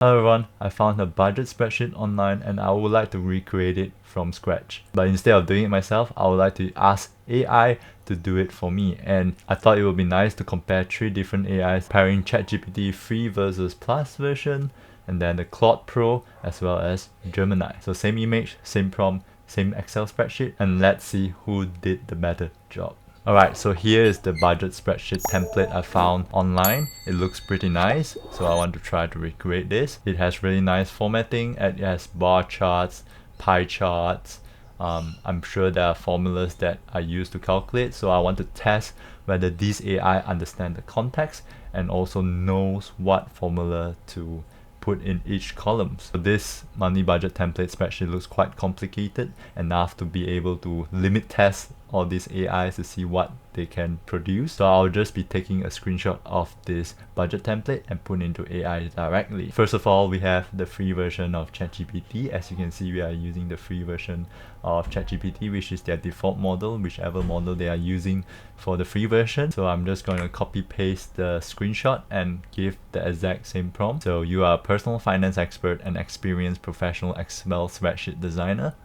Hello everyone, I found a budget spreadsheet online and I would like to recreate it from scratch. But instead of doing it myself, I would like to ask AI to do it for me. And I thought it would be nice to compare 3 different AIs, pairing ChatGPT free versus Plus version, and then the Claude Pro as well as Gemini. So same image, same prompt, same Excel spreadsheet, and let's see who did the better job. Alright, so here is the budget spreadsheet template I found online. It looks pretty nice, so I want to try to recreate this. It has really nice formatting. It has bar charts, pie charts. I'm sure there are formulas that are used to calculate, so I want to test whether these AI understand the context and also knows what formula to put in each column. So this money budget template spreadsheet looks quite complicated enough to be able to limit test all these AIs to see what they can produce. So I'll just be taking a screenshot of this budget template and put into AI directly. First of all, we have the free version of ChatGPT. As you can see, we are using the free version of ChatGPT, which is their default model, whichever model they are using for the free version. So I'm just going to copy paste the screenshot and give the exact same prompt. So you are a personal finance expert and experienced professional Excel spreadsheet designer.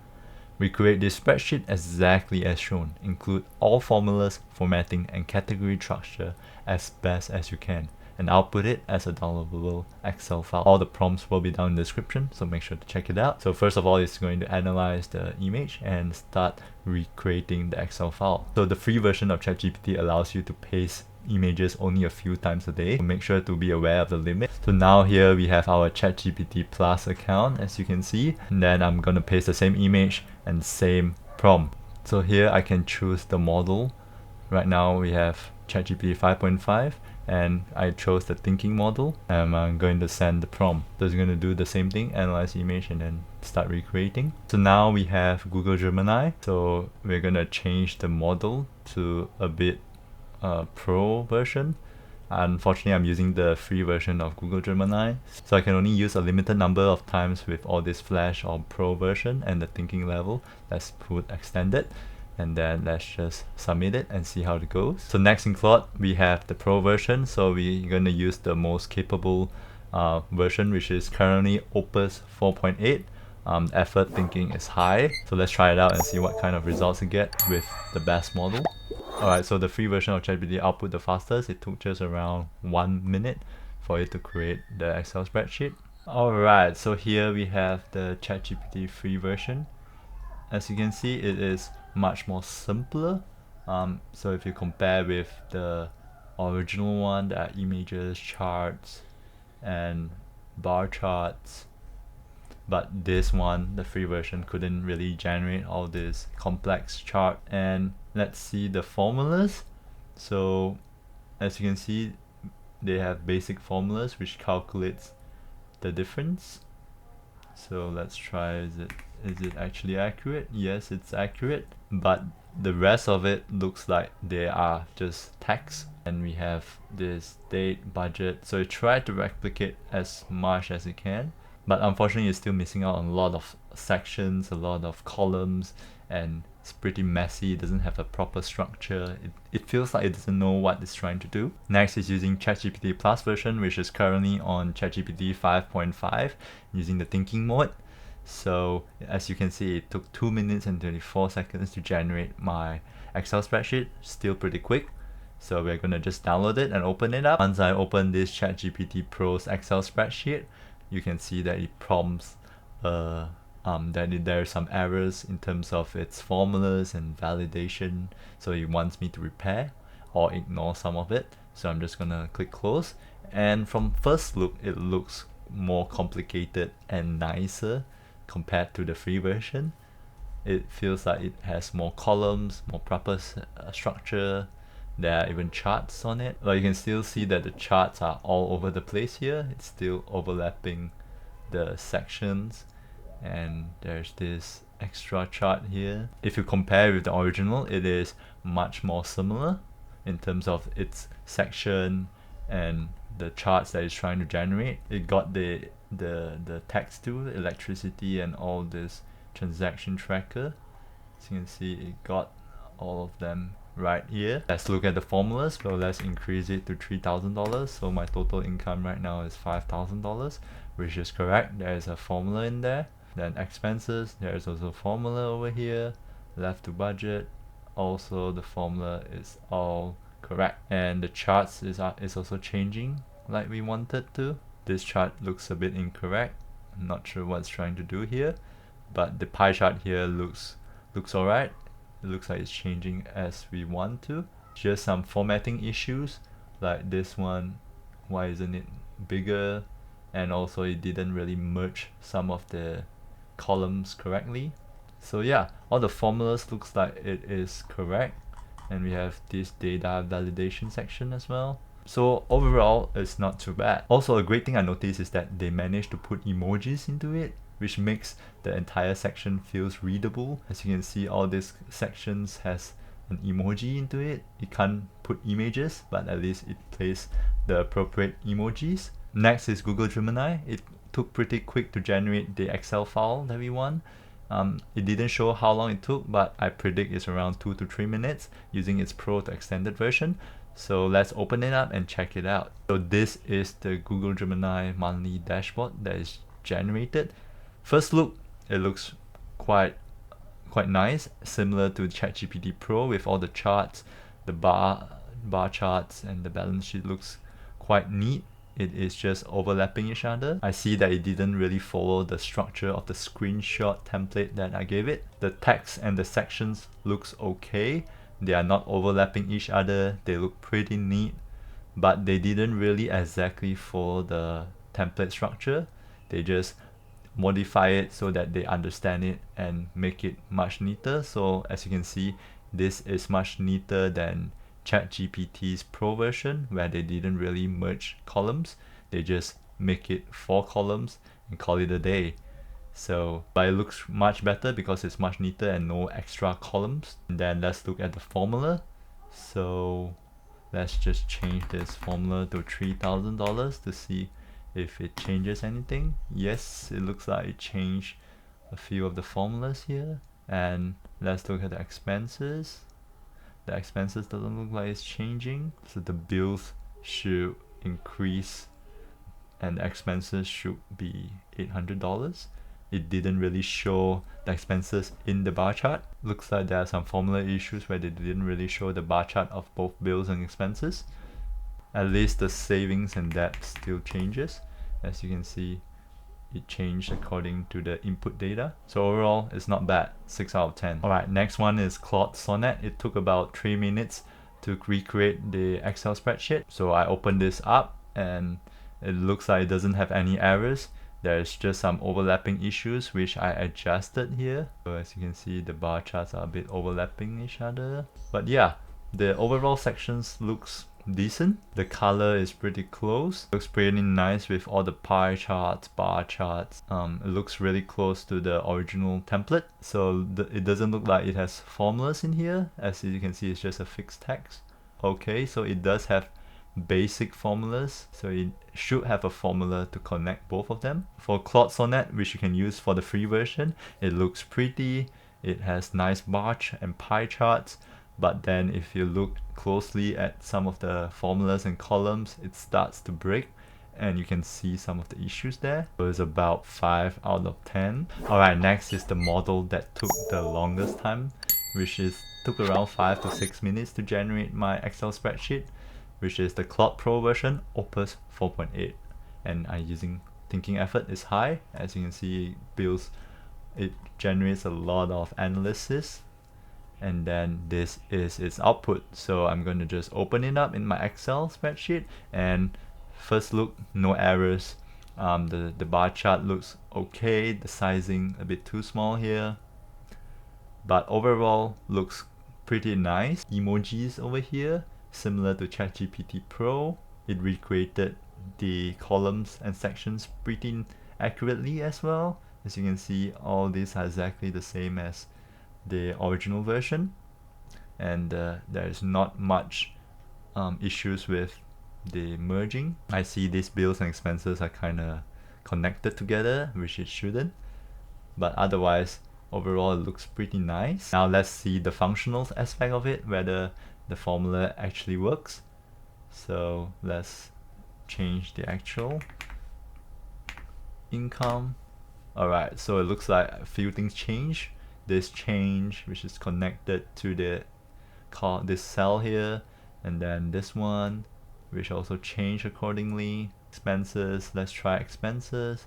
Recreate this spreadsheet exactly as shown. Include all formulas, formatting, and category structure as best as you can, and output it as a downloadable Excel file. All the prompts will be down in the description, so make sure to check it out. So first of all, it's going to analyze the image and start recreating the Excel file. So the free version of ChatGPT allows you to paste images only a few times a day, so make sure to be aware of the limit. So now here we have our ChatGPT Plus account, as you can see, and then I'm gonna paste the same image and same prompt. So here I can choose the model. Right now we have ChatGPT 5.5 and I chose the thinking model, and I'm going to send the prompt. So it's going to do the same thing, analyze image and then start recreating. So now we have Google Gemini, so we're going to change the model to a bit Pro version. Unfortunately, I'm using the free version of Google Gemini, so I can only use a limited number of times with all this Flash or Pro version and the thinking level. Let's put extended, and then let's just submit it and see how it goes. So next in Claude, we have the Pro version, so we're going to use the most capable version, which is currently Opus 4.8. Effort thinking is high, so let's try it out and see what kind of results we get with the best model. Alright, so the free version of ChatGPT output the fastest. It took just around 1 minute for it to create the Excel spreadsheet. Alright, so here we have the ChatGPT free version. As you can see, it is much more simpler. So if you compare with the original one, there are images, charts, and bar charts. But this one, the free version, couldn't really generate all this complex chart. And let's see the formulas. So as you can see, they have basic formulas which calculates the difference. So let's try, is it actually accurate? Yes, it's accurate, but the rest of it looks like they are just text. And we have this date, budget, so it tried to replicate as much as it can, but unfortunately it's still missing out on a lot of sections, a lot of columns, and it's pretty messy. It doesn't have a proper structure. It feels like it doesn't know what it's trying to do. Next is using ChatGPT Plus version, which is currently on ChatGPT 5.5 using the thinking mode. So as you can see, it took 2 minutes and 24 seconds to generate my Excel spreadsheet. Still pretty quick. So we're gonna just download it and open it up. Once I open this ChatGPT Pro's Excel spreadsheet, you can see that it prompts that there are some errors in terms of its formulas and validation. So it wants me to repair or ignore some of it. So I'm just gonna click close. And from first look, it looks more complicated and nicer compared to the free version. It feels like it has more columns, more proper structure. There are even charts on it, but you can still see that the charts are all over the place here. It's still overlapping the sections, and there's this extra chart here. If you compare with the original, it is much more similar in terms of its section and the charts that it's trying to generate. It got the text too, electricity, and all this transaction tracker. As you can see, it got all of them right here. Let's look at the formulas. So let's increase it to $3,000. So my total income right now is $5,000. which is correct. There is a formula in there. Then expenses, there is also a formula over here. Left to budget, also the formula is all correct. And the charts is also changing like we wanted to. This chart looks a bit incorrect. I'm not sure what it's trying to do here, but the pie chart here looks alright. It looks like it's changing as we want to. Just some formatting issues, like this one, why isn't it bigger? And also it didn't really merge some of the columns correctly. So yeah, all the formulas looks like it is correct, and we have this data validation section as well. So overall, it's not too bad. Also, a great thing I noticed is that they managed to put emojis into it, which makes the entire section feels readable. As you can see, all these sections has an emoji into it. It can't put images, but at least it plays the appropriate emojis. Next is Google Gemini. It took pretty quick to generate the Excel file that we want. It didn't show how long it took, but I predict it's around 2 to 3 minutes using its Pro to extended version. So let's open it up and check it out. So this is the Google Gemini monthly dashboard that is generated. First look, it looks quite nice, similar to ChatGPT Pro with all the charts, the bar charts, and the balance sheet looks quite neat. It is just overlapping each other. I see that it didn't really follow the structure of the screenshot template that I gave it. The text and the sections looks okay. They are not overlapping each other. They look pretty neat, but they didn't really exactly follow the template structure. They just modify it so that they understand it and make it much neater. So as you can see, this is much neater than ChatGPT's Pro version, where they didn't really merge columns. They just make it 4 columns and call it a day. So, but it looks much better because it's much neater and no extra columns. And then let's look at the formula. So let's just change this formula to $3,000 to see if it changes anything. Yes, it looks like it changed a few of the formulas here. And let's look at the expenses. The expenses doesn't look like it's changing, so the bills should increase and the expenses should be $800. It didn't really show the expenses in the bar chart. Looks like there are some formula issues where they didn't really show the bar chart of both bills and expenses. At least the savings and debt still changes. As you can see, it changed according to the input data. So overall, it's not bad. 6 out of 10. Alright, next one is Claude Sonnet. It took about 3 minutes to recreate the Excel spreadsheet. So I opened this up and it looks like it doesn't have any errors. There's just some overlapping issues which I adjusted here. So as you can see, the bar charts are a bit overlapping each other. But yeah, the overall sections looks decent. The color is pretty close. Looks pretty nice with all the pie charts, bar charts. It looks really close to the original template. So it doesn't look like it has formulas in here. As you can see, it's just a fixed text. Okay, so it does have basic formulas. So it should have a formula to connect both of them. For Claude Sonnet, which you can use for the free version, it looks pretty. It has nice bar and pie charts. But then if you look closely at some of the formulas and columns, it starts to break and you can see some of the issues there. So it's about 5 out of 10. Alright, next is the model that took the longest time, which took around 5 to 6 minutes to generate my Excel spreadsheet, which is the Claude Pro version, Opus 4.8. And I'm using thinking effort is high. As you can see, it generates a lot of analysis. And then this is its output. So I'm going to just open it up in my Excel spreadsheet, and first look, no errors. The bar chart looks okay. The sizing a bit too small here, but overall looks pretty nice. Emojis over here, similar to ChatGPT Pro. It recreated the columns and sections pretty accurately as well. As you can see, all these are exactly the same as the original version, and there's not much issues with the merging. I see these bills and expenses are kind of connected together, which it shouldn't, but otherwise overall it looks pretty nice. Now let's see the functional aspect of it, whether the formula actually works. So let's change the actual. income. Alright, so it looks like a few things change. This change, which is connected to this cell here, and then this one, which also change accordingly. Expenses, let's try expenses.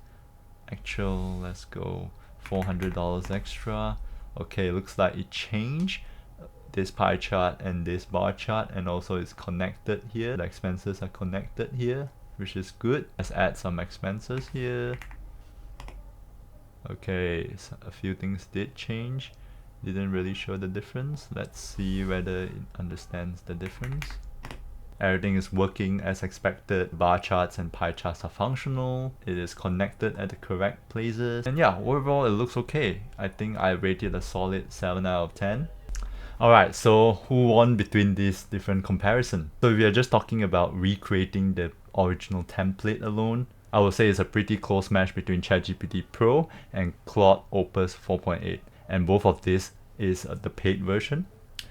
Actual, let's go $400 extra. Okay, looks like it changed this pie chart and this bar chart, and also it's connected here. The expenses are connected here, which is good. Let's add some expenses here. Okay, so a few things did change. Didn't really show the difference. Let's see whether it understands the difference. Everything is working as expected. Bar charts and pie charts are functional. It is connected at the correct places. And yeah, overall it looks okay. I think I rated a solid 7 out of 10. Alright, so who won between these different comparisons? So if we are just talking about recreating the original template alone, I would say it's a pretty close match between ChatGPT Pro and Claude Opus 4.8. And both of these is the paid version.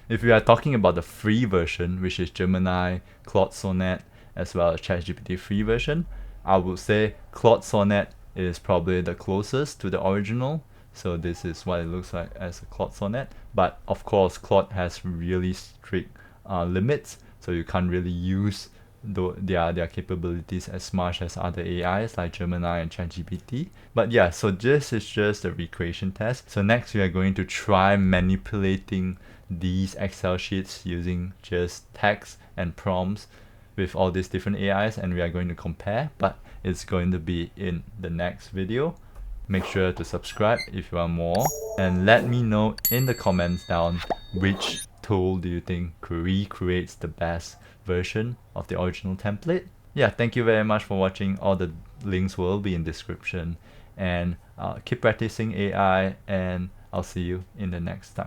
If we are talking about the free version, which is Gemini, Claude Sonnet, as well as ChatGPT free version, I would say Claude Sonnet is probably the closest to the original. So this is what it looks like as a Claude Sonnet. But of course, Claude has really strict limits, so you can't really use their capabilities as much as other AIs like Gemini and ChatGPT. But yeah, so this is just a recreation test. So next we are going to try manipulating these Excel sheets using just text and prompts with all these different AIs, and we are going to compare, but it's going to be in the next video. Make sure to subscribe if you want more, and let me know in the comments down which tool do you think recreates the best version of the original template. Yeah, thank you very much for watching. All the links will be in description, and keep practicing AI, and I'll see you in the next time.